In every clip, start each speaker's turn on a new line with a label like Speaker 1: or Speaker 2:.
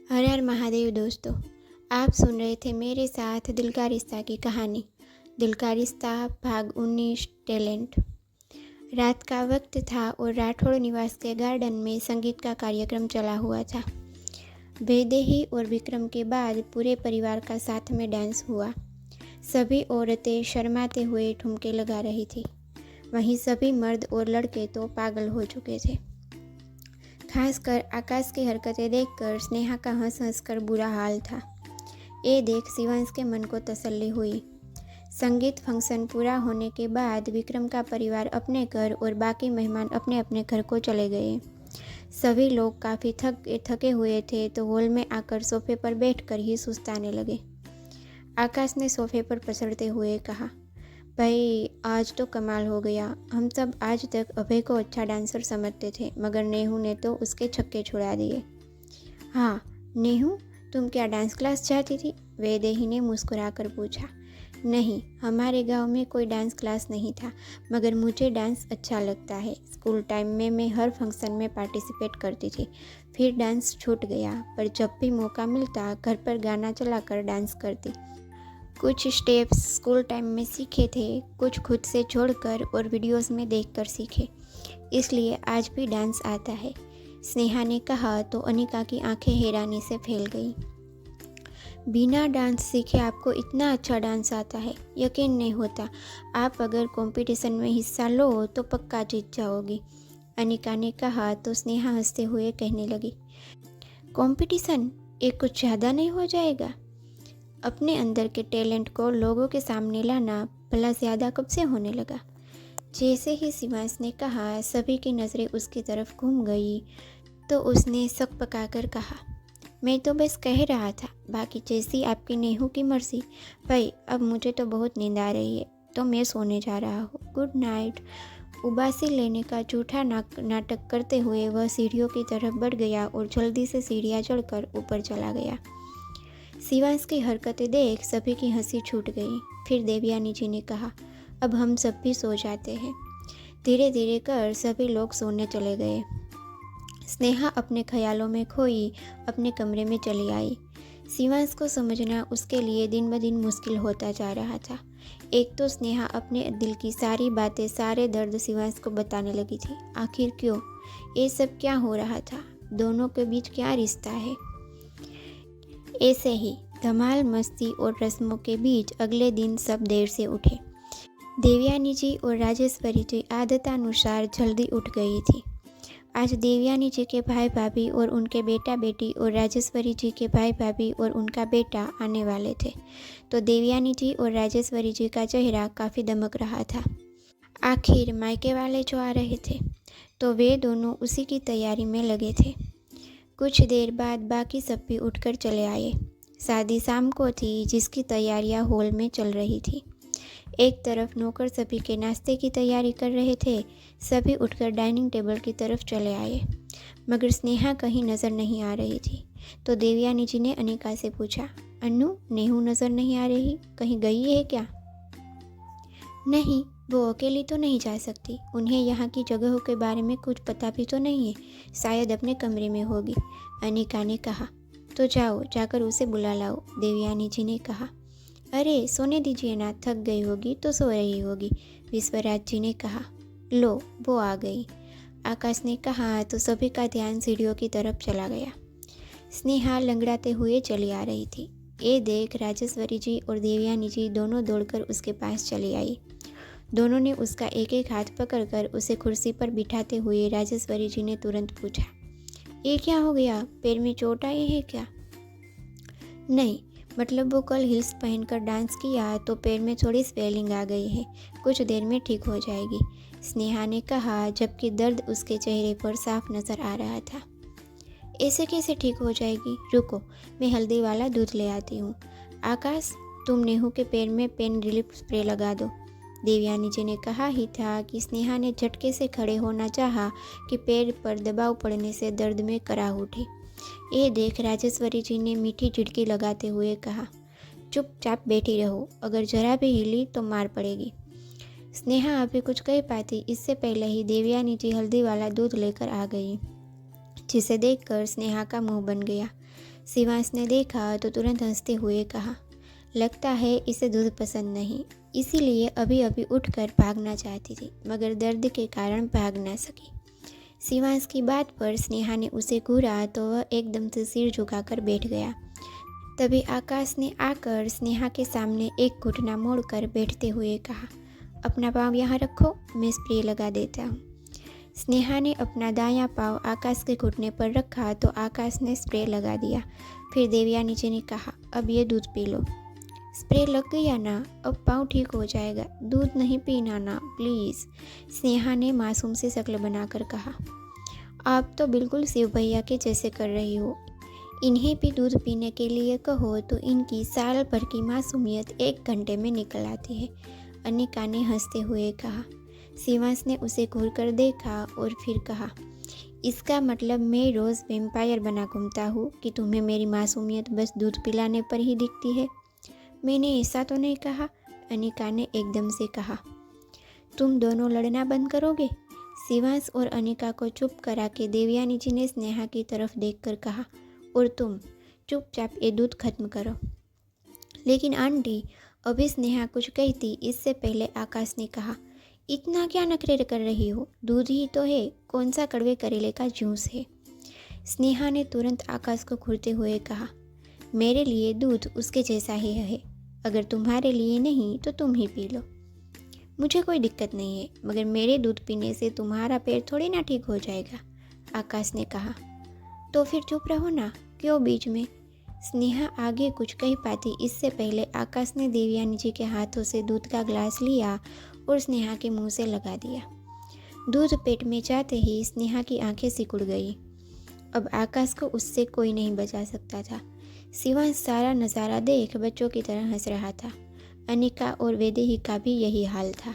Speaker 1: हर हर महादेव दोस्तों, आप सुन रहे थे मेरे साथ दिल का रिश्ता की कहानी। दिल का रिश्ता भाग 19 टैलेंट। रात का वक्त था और राठौड़ निवास के गार्डन में संगीत का कार्यक्रम चला हुआ था। वैदेही और विक्रम के बाद पूरे परिवार का साथ में डांस हुआ। सभी औरतें शर्माते हुए ठुमके लगा रही थी। वहीं सभी मर्द और लड़के तो पागल हो चुके थे। खासकर आकाश की हरकतें देखकर स्नेहा का हंस हंस कर बुरा हाल था। ये देख शिवांश के मन को तसल्ली हुई। संगीत फंक्शन पूरा होने के बाद विक्रम का परिवार अपने घर और बाकी मेहमान अपने अपने घर को चले गए। सभी लोग काफ़ी थके हुए थे तो हॉल में आकर सोफे पर बैठकर ही सुस्ताने लगे। आकाश ने सोफे पर पसरते हुए कहा, भाई आज तो कमाल हो गया। हम सब आज तक अभय को अच्छा डांसर समझते थे, मगर नेहू ने तो उसके छक्के छुड़ा दिए। हाँ नेहू, तुम क्या डांस क्लास जाती थी? वैदेही ने मुस्कुराकर पूछा। नहीं, हमारे गांव में कोई डांस क्लास नहीं था, मगर मुझे डांस अच्छा लगता है। स्कूल टाइम में मैं हर फंक्शन में पार्टिसिपेट करती थी। फिर डांस छूट गया, पर जब भी मौका मिलता घर पर गाना चलाकर डांस करती। कुछ स्टेप्स स्कूल टाइम में सीखे थे, कुछ खुद से जोड़कर और वीडियोस में देखकर सीखे, इसलिए आज भी डांस आता है। स्नेहा ने कहा तो अनिका की आंखें हैरानी से फैल गई। बिना डांस सीखे आपको इतना अच्छा डांस आता है? यकीन नहीं होता। आप अगर कंपटीशन में हिस्सा लो तो पक्का जीत जाओगी। अनिका ने कहा तो स्नेहा हंसते हुए कहने लगी, कंपटीशन? ये कुछ ज़्यादा नहीं हो जाएगा? अपने अंदर के टैलेंट को लोगों के सामने लाना भला ज़्यादा कब से होने लगा? जैसे ही शिवांश ने कहा, सभी की नज़रें उसकी तरफ घूम गई तो उसने सक पकाकर कहा, मैं तो बस कह रहा था, बाकी जैसी आपकी नेहू की मर्जी। भाई अब मुझे तो बहुत नींद आ रही है, तो मैं सोने जा रहा हूँ। Good night. उबासी लेने का झूठा नाटक करते हुए वह सीढ़ियों की तरफ बढ़ गया और जल्दी से सीढ़ियाँ चढ़कर ऊपर चला गया। शिवांश की हरकतें देख सभी की हंसी छूट गई। फिर देवयानी जी ने कहा, अब हम सब भी सो जाते हैं। धीरे धीरे कर सभी लोग सोने चले गए। स्नेहा अपने ख्यालों में खोई अपने कमरे में चली आई। शिवांश को समझना उसके लिए दिन ब दिन मुश्किल होता जा रहा था। एक तो स्नेहा अपने दिल की सारी बातें, सारे दर्द शिवांश को बताने लगी थी। आखिर क्यों? ये सब क्या हो रहा था? दोनों के बीच क्या रिश्ता है? ऐसे ही धमाल मस्ती और रस्मों के बीच अगले दिन सब देर से उठे। देवयानी जी और राजेश्वरी जी आदतानुसार जल्दी उठ गई थी। आज देवयानी जी के भाई भाभी और उनके बेटा बेटी और राजेश्वरी जी के भाई भाभी और उनका बेटा आने वाले थे, तो देवयानी जी और राजेश्वरी जी का चेहरा काफ़ी दमक रहा था। आखिर मायके वाले जो आ रहे थे, तो वे दोनों उसी की तैयारी में लगे थे। कुछ देर बाद बाकी सब भी उठकर चले आए। शादी शाम को थी, जिसकी तैयारियां हॉल में चल रही थी। एक तरफ नौकर सभी के नाश्ते की तैयारी कर रहे थे। सभी उठकर डाइनिंग टेबल की तरफ चले आए, मगर स्नेहा कहीं नज़र नहीं आ रही थी। तो देवयानी जी ने अनिका से पूछा, अन्नू, नेहू नज़र नहीं आ रही, कहीं गई है क्या? नहीं, वो अकेली तो नहीं जा सकती। उन्हें यहाँ की जगहों के बारे में कुछ पता भी तो नहीं है, शायद अपने कमरे में होगी, अनिका ने कहा। तो जाओ, जाकर उसे बुला लाओ, देवयानी जी ने कहा। अरे सोने दीजिए ना, थक गई होगी तो सो रही होगी, विश्वराज जी ने कहा। लो, वो आ गई, आकाश ने कहा तो सभी का ध्यान सीढ़ियों की तरफ चला गया। स्नेहा लंगड़ाते हुए चली आ रही थी। ये देख राजेश्वरी जी और देवयानी जी दोनों दौड़कर उसके पास चली आई। दोनों ने उसका एक एक हाथ पकड़कर उसे कुर्सी पर बिठाते हुए राजेश्वरी जी ने तुरंत पूछा, ये क्या हो गया? पैर में चोट आई है क्या? नहीं, मतलब वो कल हिल्स पहनकर डांस किया तो पैर में थोड़ी स्वेलिंग आ गई है, कुछ देर में ठीक हो जाएगी, स्नेहा ने कहा, जबकि दर्द उसके चेहरे पर साफ नजर आ रहा था। ऐसे कैसे ठीक हो जाएगी? रुको, मैं हल्दी वाला दूध ले आती हूँ। आकाश, तुम नेहू के पैर में पेन रिलीफ स्प्रे लगा दो। देवयानी जी ने कहा ही था कि स्नेहा ने झटके से खड़े होना चाहा कि पैर पर दबाव पड़ने से दर्द में कराह उठी। ये देख राजेश्वरी जी ने मीठी झिड़की लगाते हुए कहा, चुपचाप बैठी रहो, अगर जरा भी हिली तो मार पड़ेगी। स्नेहा अभी कुछ कह पाती इससे पहले ही देवयानी जी हल्दी वाला दूध लेकर आ गई, जिसे देखकर स्नेहा का मुंह बन गया। शिवांश ने देखा तो तुरंत हंसते हुए कहा, लगता है इसे दूध पसंद नहीं, इसीलिए अभी अभी उठकर भागना चाहती थी, मगर दर्द के कारण भाग ना सकी। शिवांश की बात पर स्नेहा ने उसे घूरा तो वह एकदम से सिर झुकाकर बैठ गया। तभी आकाश ने आकर स्नेहा के सामने एक घुटना मोड़कर बैठते हुए कहा, अपना पाँव यहाँ रखो, मैं स्प्रे लगा देता हूँ। स्नेहा ने अपना दायां पाँव आकाश के घुटने पर रखा तो आकाश ने स्प्रे लगा दिया। फिर देवयानी जी ने कहा, अब ये दूध पी लो। स्प्रे लग गया ना, अब पाँव ठीक हो जाएगा, दूध नहीं पीना ना प्लीज़, स्नेहा ने मासूम सी शक्ल बनाकर कहा। आप तो बिल्कुल शिव भैया के जैसे कर रही हो, इन्हें भी दूध पीने के लिए कहो तो इनकी साल भर की मासूमियत 1 घंटे में निकल आती है, अनिका ने हंसते हुए कहा। शिवांश ने उसे घूर कर देखा और फिर कहा, इसका मतलब मैं रोज़ वेम्पायर बना घूमता हूँ कि तुम्हें मेरी मासूमियत बस दूध पिलाने पर ही दिखती है? मैंने ऐसा तो नहीं कहा, अनिका ने एकदम से कहा। तुम दोनों लड़ना बंद करोगे? शिवांश और अनिका को चुप करा के देवयानी जी ने स्नेहा की तरफ देखकर कहा, और तुम चुपचाप ये दूध खत्म करो। लेकिन आंटी, अभी स्नेहा कुछ कहती इससे पहले आकाश ने कहा, इतना क्या नखरे कर रही हो, दूध ही तो है, कौन सा कड़वे करेले का जूस है? स्नेहा ने तुरंत आकाश को घूरते हुए कहा, मेरे लिए दूध उसके जैसा ही है, अगर तुम्हारे लिए नहीं तो तुम ही पी लो। मुझे कोई दिक्कत नहीं है, मगर मेरे दूध पीने से तुम्हारा पेट थोड़ी ना ठीक हो जाएगा, आकाश ने कहा। तो फिर चुप रहो ना, क्यों बीच में? स्नेहा आगे कुछ कह पाती इससे पहले आकाश ने देवयानी जी के हाथों से दूध का ग्लास लिया और स्नेहा के मुंह से लगा दिया। दूध पेट में जाते ही स्नेहा की आंखें सिकुड़ गई। अब आकाश को उससे कोई नहीं बचा सकता था। शिवांश सारा नज़ारा देख बच्चों की तरह हंस रहा था। अनिका और वैदेही का भी यही हाल था।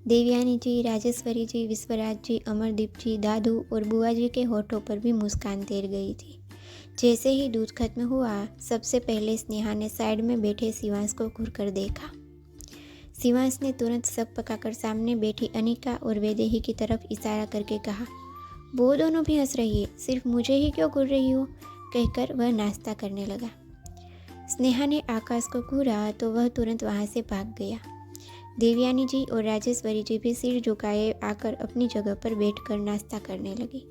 Speaker 1: देवयानी जी, राजेश्वरी जी, विश्वराज जी, अमरदीप जी, दादू और बुआ जी के होठों पर भी मुस्कान तैर गई थी। जैसे ही दूध खत्म हुआ, सबसे पहले स्नेहा ने साइड में बैठे शिवांश को घूरकर देखा। शिवांश ने तुरंत सक पकाकर सामने बैठी अनिका और वैदेही की तरफ इशारा करके कहा, वो दोनों भी हंस रही है, सिर्फ मुझे ही क्यों घूर रही हो? कहकर वह नाश्ता करने लगा। स्नेहा ने आकाश को घूरा तो वह तुरंत वहाँ से भाग गया। देवयानी जी और राजेश्वरी जी भी सिर झुकाए आकर अपनी जगह पर बैठकर नाश्ता करने लगी।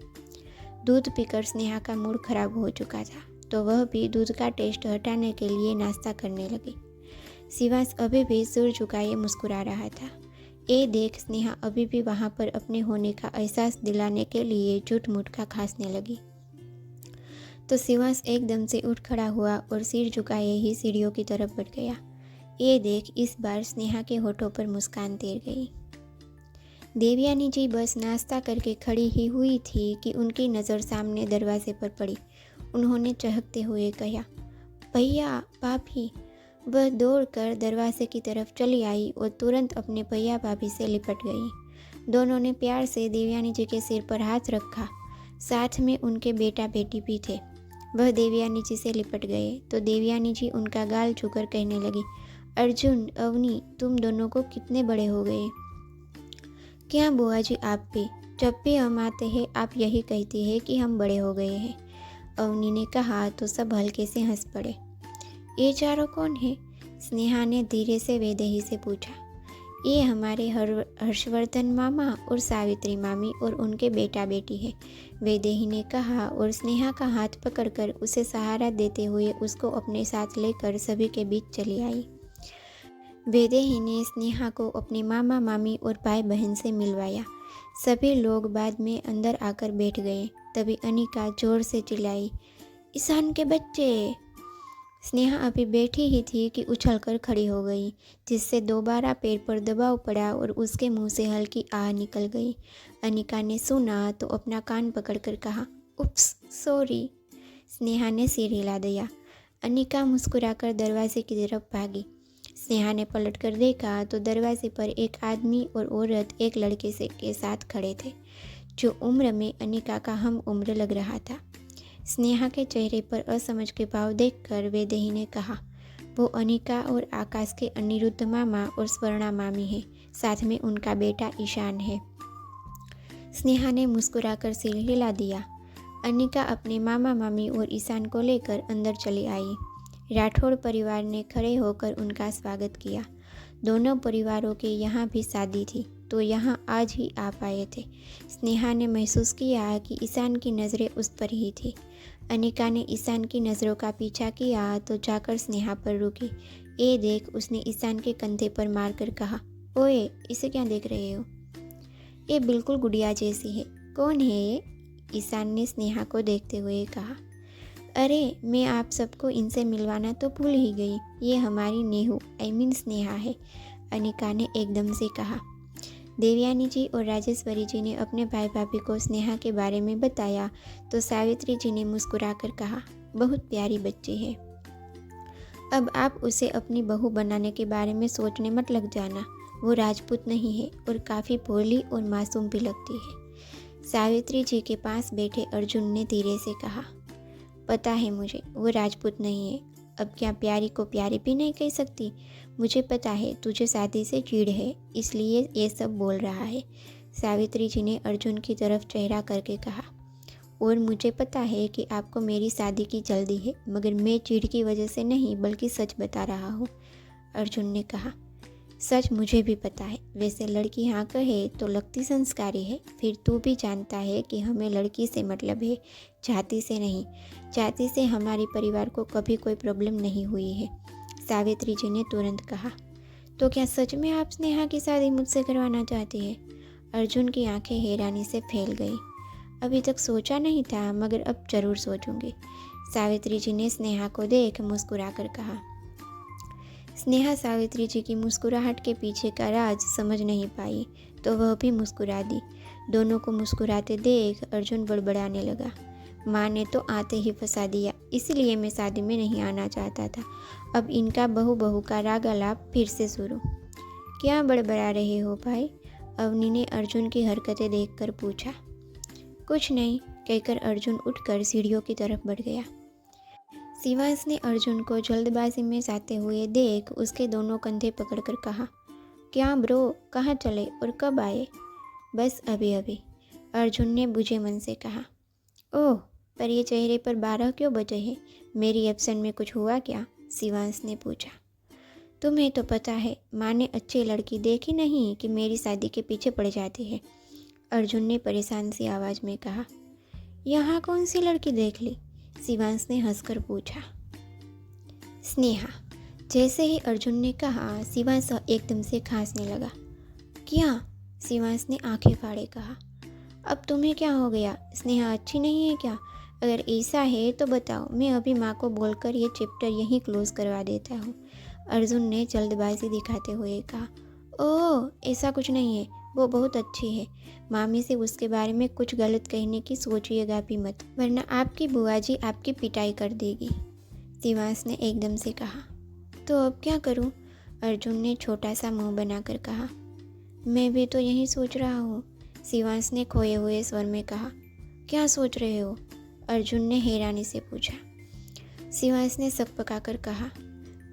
Speaker 1: दूध पीकर स्नेहा का मूड खराब हो चुका था, तो वह भी दूध का टेस्ट हटाने के लिए नाश्ता करने लगी। शिवांश अभी भी सिर झुकाए मुस्कुरा रहा था। ये देख स्नेहा अभी भी वहाँ पर अपने होने का एहसास दिलाने के लिए झूठ मूठ का खांसने लगी। तो शिवांश एकदम से उठ खड़ा हुआ और सिर झुकाए ही सीढ़ियों की तरफ बढ़ गया। ये देख इस बार स्नेहा के होठों पर मुस्कान तैर गई। देवयानी जी बस नाश्ता करके खड़ी ही हुई थी कि उनकी नज़र सामने दरवाजे पर पड़ी। उन्होंने चहकते हुए कहा, भैया, भाभी। वह दौड़कर दरवाजे की तरफ चली आई और तुरंत अपने भैया भाभी से लिपट गई। दोनों ने प्यार से देवयानी जी के सिर पर हाथ रखा। साथ में उनके बेटा बेटी भी थे। वह देवयानी जी से लिपट गए तो देवयानी जी उनका गाल छूकर कहने लगी, अर्जुन, अवनी, तुम दोनों को कितने बड़े हो गए। क्या बुआ जी, आप भी? जब भी हम आते हैं आप यही कहती है कि हम बड़े हो गए हैं, अवनी ने कहा तो सब हल्के से हंस पड़े। ये चारों कौन है? स्नेहा ने धीरे से वैदेही से पूछा। ये हमारे हर्षवर्धन मामा और सावित्री मामी और उनके बेटा बेटी है, वैदेही ने कहा और स्नेहा का हाथ पकड़कर उसे सहारा देते हुए उसको अपने साथ लेकर सभी के बीच चली आई। वैदेही ने स्नेहा को अपने मामा मामी और भाई बहन से मिलवाया। सभी लोग बाद में अंदर आकर बैठ गए। तभी अनिका जोर से चिल्लाई, ईशान के बच्चे। स्नेहा अभी बैठी ही थी कि उछलकर खड़ी हो गई, जिससे दोबारा पैर पर दबाव पड़ा और उसके मुंह से हल्की आह निकल गई। अनिका ने सुना तो अपना कान पकड़कर कहा, उप्स, सॉरी। स्नेहा ने सिर हिला दिया। अनिका मुस्कुराकर दरवाजे की तरफ भागी। स्नेहा ने पलटकर देखा तो दरवाजे पर एक आदमी और औरत एक लड़के से के साथ खड़े थे, जो उम्र में अनिका का हम उम्र लग रहा था। स्नेहा के चेहरे पर असमझ के भाव देखकर वैदेही ने कहा, वो अनिका और आकाश के अनिरुद्ध मामा और स्वर्णा मामी है, साथ में उनका बेटा ईशान है। स्नेहा ने मुस्कुराकर सिर हिला दिया। अनिका अपने मामा मामी और ईशान को लेकर अंदर चली आई। राठौड़ परिवार ने खड़े होकर उनका स्वागत किया। दोनों परिवारों के यहाँ भी शादी थी तो यहाँ आज ही आ पाए थे। स्नेहा ने महसूस किया कि ईशान की नज़रें उस पर ही थी। अनिका ने ईशान की नज़रों का पीछा किया तो जाकर स्नेहा पर रुकी। ये देख उसने ईशान के कंधे पर मारकर कहा, ओए इसे क्या देख रहे हो? ये बिल्कुल गुड़िया जैसी है। कौन है ये? ईशान ने स्नेहा को देखते हुए कहा। अरे मैं आप सबको इनसे मिलवाना तो भूल ही गई। ये हमारी नेहू स्नेहा है, अनिका ने एकदम से कहा। देवयानी जी और राजेश्वरी जी ने अपने भाई भाभी को स्नेहा के बारे में बताया तो सावित्री जी ने मुस्कुराकर कहा, बहुत प्यारी बच्ची है। अब आप उसे अपनी बहू बनाने के बारे में सोचने मत लग जाना। वो राजपूत नहीं है और काफ़ी भोली और मासूम भी लगती है। सावित्री जी के पास बैठे अर्जुन ने धीरे से कहा, पता है मुझे वो राजपूत नहीं है। अब क्या प्यारी को प्यारी भी नहीं कह सकती? मुझे पता है तुझे शादी से चिढ़ है, इसलिए ये सब बोल रहा है। सावित्री जी ने अर्जुन की तरफ चेहरा करके कहा, और मुझे पता है कि आपको मेरी शादी की जल्दी है, मगर मैं चिढ़ की वजह से नहीं बल्कि सच बता रहा हूँ। अर्जुन ने कहा, सच मुझे भी पता है। वैसे लड़की हाँ कहे तो लगती संस्कारी है। फिर तू भी जानता है कि हमें लड़की से मतलब है, जाति से नहीं। जाति से हमारे परिवार को कभी कोई प्रॉब्लम नहीं हुई है। सावित्री जी ने तुरंत कहा, तो क्या सच में आप स्नेहा की शादी मुझसे करवाना चाहती है? अर्जुन की आंखें हैरानी से फैल गई। अभी तक सोचा नहीं था, मगर अब जरूर सोचूंगी। सावित्री जी ने स्नेहा को देख मुस्कुराकर कहा। स्नेहा सावित्री जी की मुस्कुराहट के पीछे का राज समझ नहीं पाई तो वह भी मुस्कुरा दी। दोनों को मुस्कुराते देख अर्जुन बड़बड़ाने लगा, माँ ने तो आते ही फंसा दिया, इसलिए मैं शादी में नहीं आना चाहता था। अब इनका बहू बहू का रागालाप फिर से शुरू। क्या बड़बड़ा रहे हो भाई? अवनी ने अर्जुन की हरकतें देखकर पूछा। कुछ नहीं, कहकर अर्जुन उठकर सीढ़ियों की तरफ बढ़ गया। शिवांश ने अर्जुन को जल्दबाजी में जाते हुए देख उसके दोनों कंधे पकड़कर कहा, क्या ब्रो, कहाँ चले और कब आए? बस अभी अभी, अर्जुन ने बुझे मन से कहा। ओह, पर ये चेहरे पर 12 क्यों बजे हैं? मेरी एब्सेंट में कुछ हुआ क्या? शिवांश ने पूछा। तुम्हें तो पता है, माँ ने अच्छी लड़की देखी नहीं कि मेरी शादी के पीछे पड़ जाती है, अर्जुन ने परेशान सी आवाज़ में कहा। यहाँ कौन सी लड़की देख ली? शिवांश ने हंसकर पूछा। स्नेहा। जैसे ही अर्जुन ने कहा, शिवांश एकदम से खांसने लगा। क्या? शिवांश ने आंखें फाड़े कहा। अब तुम्हें क्या हो गया? स्नेहा अच्छी नहीं है क्या? अगर ऐसा है तो बताओ, मैं अभी माँ को बोलकर ये चैप्टर यहीं क्लोज करवा देता हूँ, अर्जुन ने जल्दबाजी दिखाते हुए कहा। ओह, ऐसा कुछ नहीं है, वो बहुत अच्छी है। मामी से उसके बारे में कुछ गलत कहने की सोचिएगा भी मत, वरना आपकी बुआ जी आपकी पिटाई कर देगी, शिवांश ने एकदम से कहा। तो अब क्या करूं? अर्जुन ने छोटा सा मुंह बनाकर कहा। मैं भी तो यही सोच रहा हूँ, शिवांश ने खोए हुए स्वर में कहा। क्या सोच रहे हो? अर्जुन ने हैरानी से पूछा। शिवांश ने सक पकाकर कहा,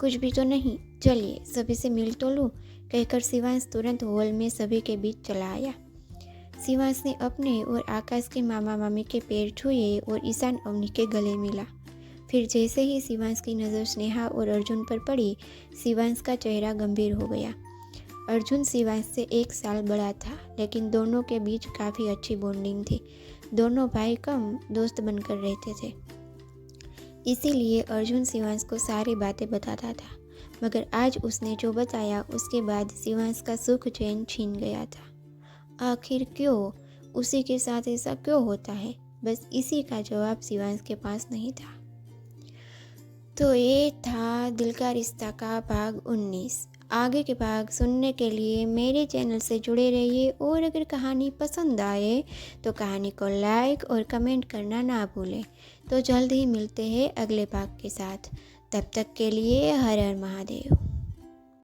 Speaker 1: कुछ भी तो नहीं, चलिए सभी से मिल तो लूँ, कहकर शिवांश तुरंत हॉल में सभी के बीच चला आया। शिवांश ने अपने और आकाश के मामा मामी के पैर छुए और ईशान अवनी के गले मिला। फिर जैसे ही शिवांश की नज़र स्नेहा और अर्जुन पर पड़ी, शिवांश का चेहरा गंभीर हो गया। अर्जुन शिवांश से 1 साल बड़ा था, लेकिन दोनों के बीच काफ़ी अच्छी बॉन्डिंग थी। दोनों भाई कम दोस्त बनकर रहते थे, इसीलिए अर्जुन शिवांश को सारी बातें बताता था। मगर आज उसने जो बताया उसके बाद शिवांश का सुख चैन छीन गया था। आखिर क्यों? उसी के साथ ऐसा क्यों होता है? बस इसी का जवाब शिवांश के पास नहीं था। तो ये था दिल का रिश्ता का भाग 19। आगे के भाग सुनने के लिए मेरे चैनल से जुड़े रहिए और अगर कहानी पसंद आए तो कहानी को लाइक और कमेंट करना ना भूलें। तो जल्द ही मिलते हैं अगले भाग के साथ। तब तक के लिए हर हर महादेव।